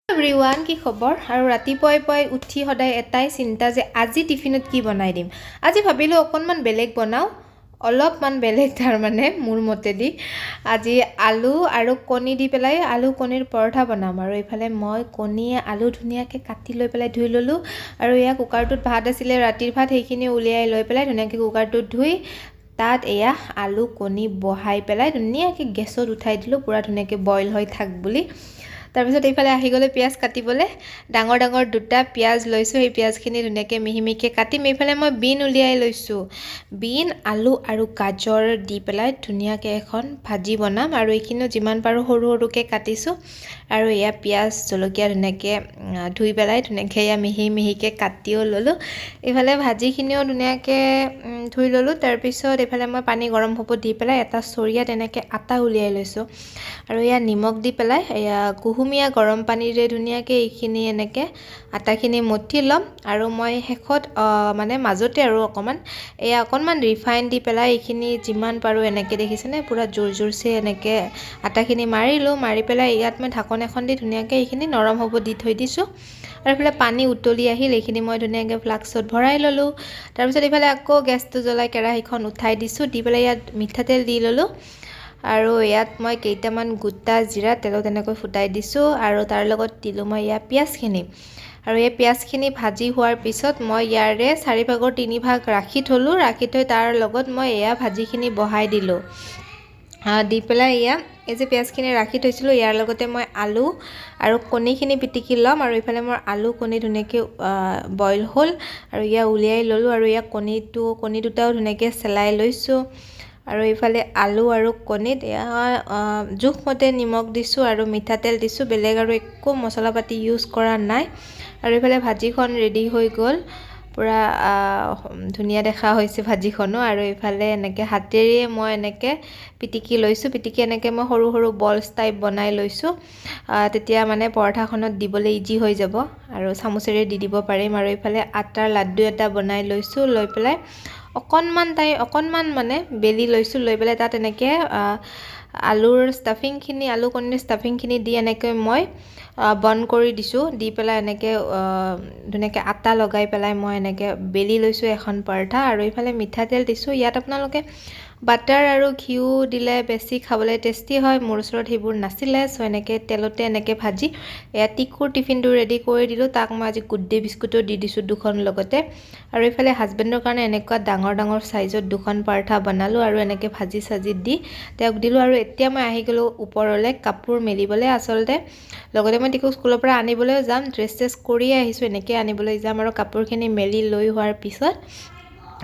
everyone কি খবৰ আৰু ৰাতিপুৱাই উঠি সদায় এটাই চিন্তা যে আজি টিফিনত কি বনাই দিম আজি ভাবিলোঁ অকণমান বেলেগ বনাওঁ অলপমান বেলেগ তাৰমানে মোৰ মতেদি আজি আলু আৰু কণী দি পেলাই আলু কণীৰ পৰঠা বনাম আৰু এইফালে মই কণীয়ে আলু ধুনীয়াকৈ কাটি লৈ পেলাই ধুই ল'লোঁ আৰু এয়া কুকাৰটোত ভাত আছিলে ৰাতিৰ ভাত সেইখিনি উলিয়াই লৈ পেলাই ধুনীয়াকৈ কুকাৰটোত ধুই তাত এয়া আলু কণী বহাই পেলাই ধুনীয়াকৈ গেছত উঠাই দিলোঁ পুৰা ধুনীয়াকৈ বইল হৈ থাক বুলি তাৰপিছত এইফালে আহি গ'লে পিঁয়াজ কাটিবলৈ ডাঙৰ ডাঙৰ দুটা পিঁয়াজ লৈছোঁ সেই পিঁয়াজখিনি ধুনীয়াকৈ মিহি মিহিকৈ কাটিম এইফালে মই বিন উলিয়াই লৈছোঁ বিন আলু আৰু গাজৰ দি পেলাই ধুনীয়াকৈ এখন ভাজি বনাম আৰু এইখিনিও যিমান পাৰোঁ সৰু সৰুকৈ কাটিছোঁ আৰু এয়া পিঁয়াজ জলকীয়া ধুনীয়াকৈ ধুই পেলাই ধুনীয়াকৈ এয়া মিহি মিহিকৈ কাটিও ল'লোঁ এইফালে ভাজিখিনিও ধুনীয়াকৈ ধুই ল'লোঁ তাৰপিছত এইফালে মই পানী গৰম হ'ব দি পেলাই এটা চৰিয়াত এনেকৈ আটা উলিয়াই লৈছোঁ আৰু এয়া নিমখ দি পেলাই এয়া কুহুমীয়া গৰম পানীৰে ধুনীয়াকৈ এইখিনি এনেকৈ আটাখিনি মঠি ল'ম আৰু মই শেষত মানে মাজতে আৰু অকণমান ৰিফাইন দি পেলাই এইখিনি যিমান পাৰোঁ এনেকৈ দেখিছেনে পুৰা জোৰ জোৰছে এনেকৈ আটাখিনি মাৰিলোঁ মাৰি পেলাই ইয়াত মই ঢাকন এখন দি ধুনীয়াকৈ এইখিনি নৰম হ'ব দি থৈ দিছোঁ আৰু এইফালে পানী উতলি আহিল এইখিনি মই ধুনীয়াকৈ ফ্লাক্সত ভৰাই ল'লোঁ তাৰপিছত এইফালে আকৌ গেছটো জ্বলাই কেৰাহীখন উঠাই দিছোঁ দি পেলাই ইয়াত মিঠাতেল দি ল'লোঁ আৰু ইয়াত মই কেইটামান গোটা জিৰা তেলত এনেকৈ ফুটাই দিছোঁ আৰু তাৰ লগত দিলোঁ মই ইয়াত পিঁয়াজখিনি আৰু এই পিঁয়াজখিনি ভাজি হোৱাৰ পিছত মই ইয়াৰে 4/3 3/ভাগ ৰাখি থ'লোঁ ৰাখি থৈ তাৰ লগত মই এয়া ভাজিখিনি বহাই দিলোঁ দি পেলাই এয়া এই যে পিঁয়াজখিনি ৰাখি থৈছিলোঁ ইয়াৰ লগতে মই আলু আৰু কণীখিনি পিটিকি ল'ম আৰু এইফালে মোৰ আলু কণী ধুনীয়াকৈ বইল হ'ল আৰু ইয়া উলিয়াই ল'লোঁ আৰু ইয়াক কণী দুটাও ধুনীয়াকৈ চেলাই লৈছোঁ আৰু এইফালে আলু আৰু কণীত জোখমতে নিমখ দিছোঁ আৰু মিঠাতেল দিছোঁ বেলেগ আৰু একো মছলা পাতি ইউজ কৰা নাই আৰু এইফালে ভাজিখন ৰেডি হৈ গ'ল পুৰা ধুনীয়া দেখা হৈছে ভাজিখনো আৰু এইফালে এনেকৈ হাতেৰে মই এনেকৈ পিটিকি লৈছোঁ পিটিকি এনেকৈ মই সৰু সৰু বলছ টাইপ বনাই লৈছোঁ তেতিয়া মানে পৰঠাখনত দিবলৈ ইজি হৈ যাব আৰু চামুচেৰে দি দিব পাৰিম আৰু এইফালে আটাৰ লাড্ডু এটা বনাই লৈছোঁ লৈ পেলাই অকণমান মানে বেলি লৈছোঁ লৈ পেলাই তাত এনেকৈ আলু কণীৰ ষ্টাফিংখিনি দি এনেকৈ মই বন্ধ কৰি দিছোঁ দি পেলাই এনেকৈ ধুনীয়াকৈ আটা লগাই পেলাই মই এনেকৈ বেলি লৈছোঁ এখন পৰঠা আৰু এইফালে মিঠাতেল দিছোঁ ইয়াত আপোনালোকে বাটাৰ আৰু ঘিউ দিলে বেছি খাবলৈ টেষ্টি হয় মোৰ ওচৰত সেইবোৰ নাছিলে চ' এনেকৈ তেলতে এনেকৈ ভাজি এয়া টিকুৰ টিফিনটো ৰেডি কৰি দিলোঁ তাক মই আজি গুড ডে বিস্কুটো দি দিছোঁ দুখন লগতে আৰু এইফালে হাজবেণ্ডৰ কাৰণে এনেকুৱা ডাঙৰ চাইজত দুখন পৰঠা বনালোঁ আৰু এনেকৈ ভাজি চাজি দি তেওঁক দিলোঁ আৰু এতিয়া মই আহি গ'লোঁ ওপৰলৈ কাপোৰ মেলিবলৈ আচলতে লগতে মই টিকুক স্কুলৰ পৰা আনিবলৈও যাম ড্ৰেছ কৰিয়ে আহিছোঁ এনেকৈ আনিবলৈ যাম আৰু কাপোৰখিনি মেলি লৈ হোৱাৰ পিছত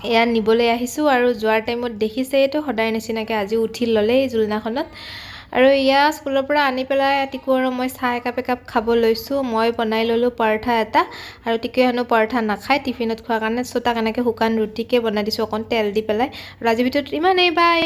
এয়া নিবলৈ আহিছোঁ আৰু যোৱাৰ টাইমত দেখিছে এইটো সদায় নিচিনাকৈ আজি উঠি ল'লেই জোলনাখনত আৰু এয়া স্কুলৰ পৰা আনি পেলাই টিকু আৰু মই চাহ একাপ খাব লৈছোঁ মই বনাই ল'লোঁ পৰঠা এটা আৰু টিকুৱে হেনো পৰঠা নাখায় টিফিনত খোৱাৰ কাৰণে চ' তাক এনেকৈ শুকান ৰুটিকে বনাই দিছোঁ অকণ তেল দি পেলাই আৰু আজিৰ ভিডিঅ'ত ইমানেই বাই